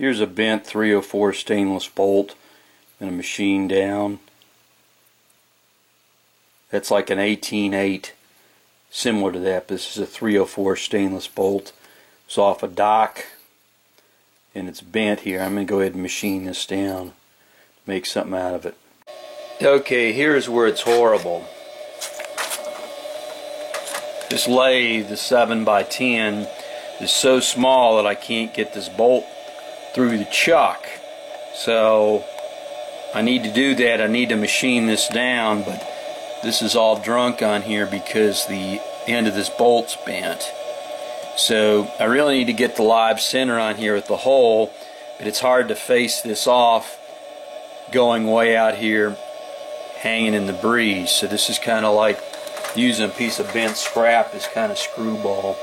Here's a bent 304 stainless bolt and a machine down. That's like an 18/8, similar to that. This is a 304 stainless bolt. It's off a dock and it's bent here. I'm going to go ahead and machine this down, make something out of it. Okay, here's where it's horrible. This lathe, the 7x10, is so small that I can't get this bolt through the chuck. So I need to do that. I need to machine this down, but this is all drunk on here because the end of this bolt's bent. So I really need to get the live center on here at the hole, but it's hard to face this off going way out here hanging in the breeze. So this is kind of like using a piece of bent scrap as kind of screwball.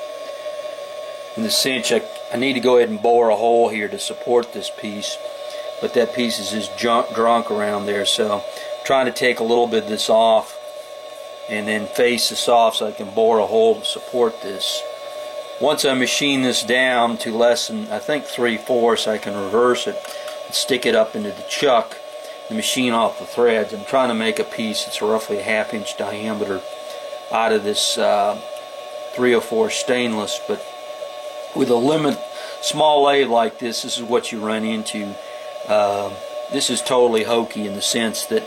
In the cinch, I need to go ahead and bore a hole here to support this piece, but that piece is just drunk around there, so I'm trying to take a little bit of this off and then face this off so I can bore a hole to support this. Once I machine this down to less than, I think, 3/4, I can reverse it and stick it up into the chuck and machine off the threads. I'm trying to make a piece that's roughly a 1/2 inch diameter out of this 304 stainless, but with a small lathe like this, this is what you run into. This is totally hokey in the sense that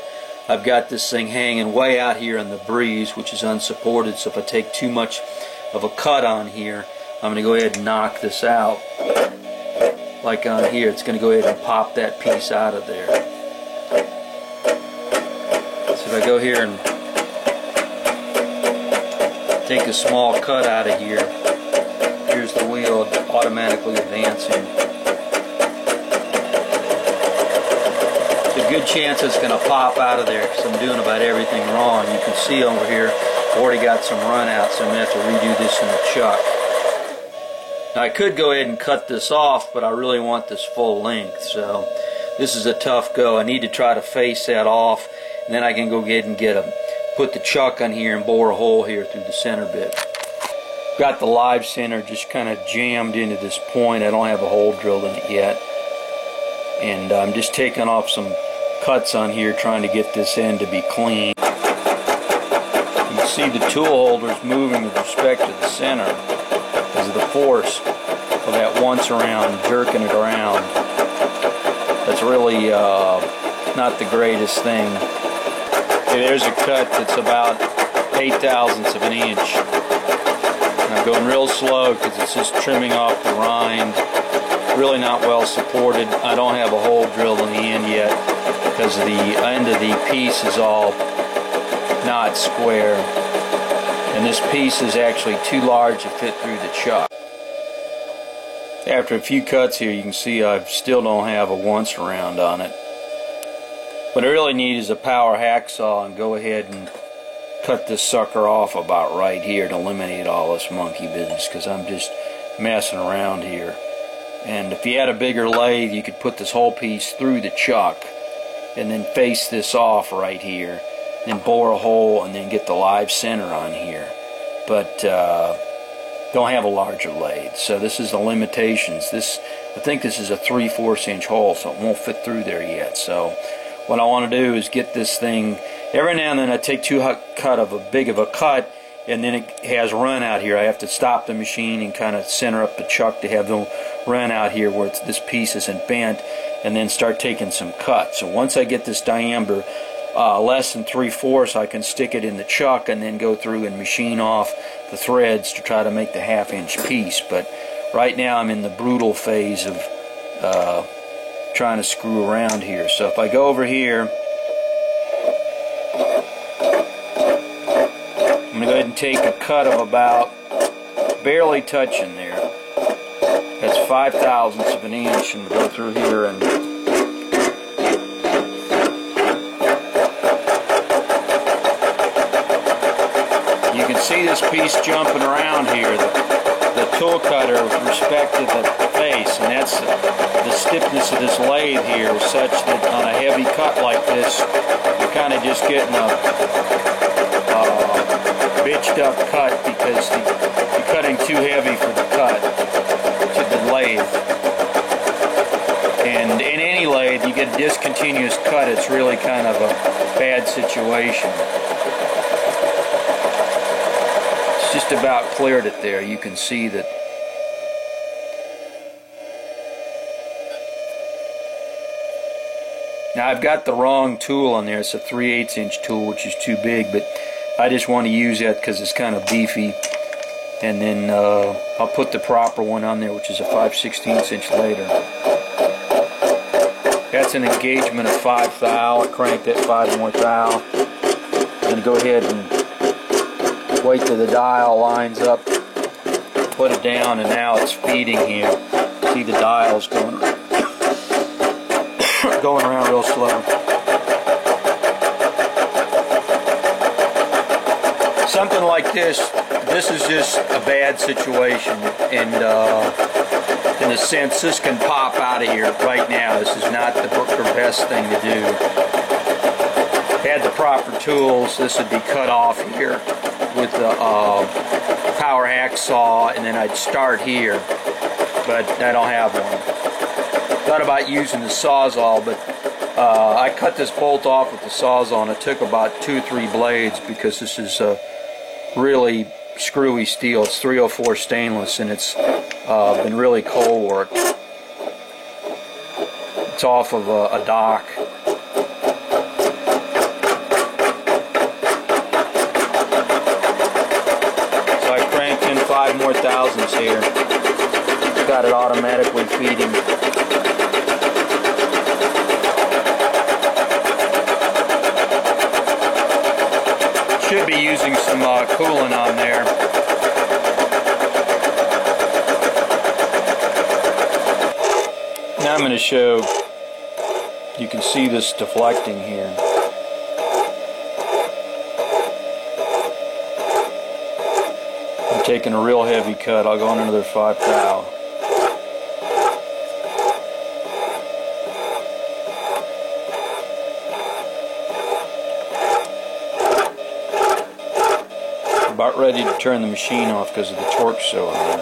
I've got this thing hanging way out here in the breeze, which is unsupported, so if I take too much of a cut on here, I'm going to go ahead and knock this out. Like on here, it's going to go ahead and pop that piece out of there. So if I go here and take a small cut out of here, here's the wheel automatically advancing. There's a good chance it's going to pop out of there because I'm doing about everything wrong. You can see over here, I've already got some run out, so I'm going to have to redo this in the chuck. Now I could go ahead and cut this off, but I really want this full length, so this is a tough go. I need to try to face that off, and then I can go ahead and put the chuck on here and bore a hole here through the center bit. Got the live center just kind of jammed into this point. I don't have a hole drilled in it yet, and I'm just taking off some cuts on here trying to get this end to be clean. You can see the tool holders moving with respect to the center because of the force of that once around jerking it around. That's really not the greatest thing. Okay, there's a cut that's about 0.8 of an inch. I'm going real slow because it's just trimming off the rind. Really not well supported. I don't have a hole drilled in the end yet because the end of the piece is all not square. And this piece is actually too large to fit through the chuck. After a few cuts here, you can see I still don't have a once around on it. What I really need is a power hacksaw and go ahead and cut this sucker off about right here to eliminate all this monkey business because I'm just messing around here. And if you had a bigger lathe, you could put this whole piece through the chuck and then face this off right here, then bore a hole and then get the live center on here. But don't have a larger lathe, so this is the limitations. I think this is a 3/4 inch hole, so it won't fit through there yet. So what I want to do is get this thing. Every now and then I take too big of a cut, and then it has run out here. I have to stop the machine and kind of center up the chuck to have the run out here where this piece isn't bent, and then start taking some cuts. So once I get this diameter less than 3/4, I can stick it in the chuck and then go through and machine off the threads to try to make the 1/2 inch piece. But right now I'm in the brutal phase of trying to screw around here. So if I go over here, I'm going to go ahead and take a cut of about barely touching there. That's 0.5 of an inch, and go through here and you can see this piece jumping around here. The tool cutter with respect to the face, and that's the stiffness of this lathe here is such that on a heavy cut like this, you're kind of just getting a bitched up cut because you're cutting too heavy for the cut to the lathe. lathe, you get a discontinuous cut, it's really kind of a bad situation. It's just about cleared it there. You can see that. Now I've got the wrong tool on there. It's a 3/8 inch tool, which is too big, but I just want to use that because it's kind of beefy. And then I'll put the proper one on there, which is a 5/16 inch later. That's an engagement of 5 thou. I cranked that 5 more thou. I'm going to go ahead and wait till the dial lines up, put it down, and now it's feeding here. See the dial's going going around real slow. Something like this is just a bad situation, and in a sense, this can pop out of here right now. This is not the best thing to do. Had the proper tools, this would be cut off here with the power hacksaw, and then I'd start here, but I don't have one. Thought about using the Sawzall, but I cut this bolt off with the Sawzall, and it took about 2-3 blades because this is really screwy steel. It's 304 stainless, and it's been really cold worked. It's off of a dock. So I cranked in 5 more thousandths here. Got it automatically feeding. Should be using some coolant on there. Now I'm going to show, you can see this deflecting here. I'm taking a real heavy cut. I'll go on another 5 thou. About ready to turn the machine off because of the torque so high.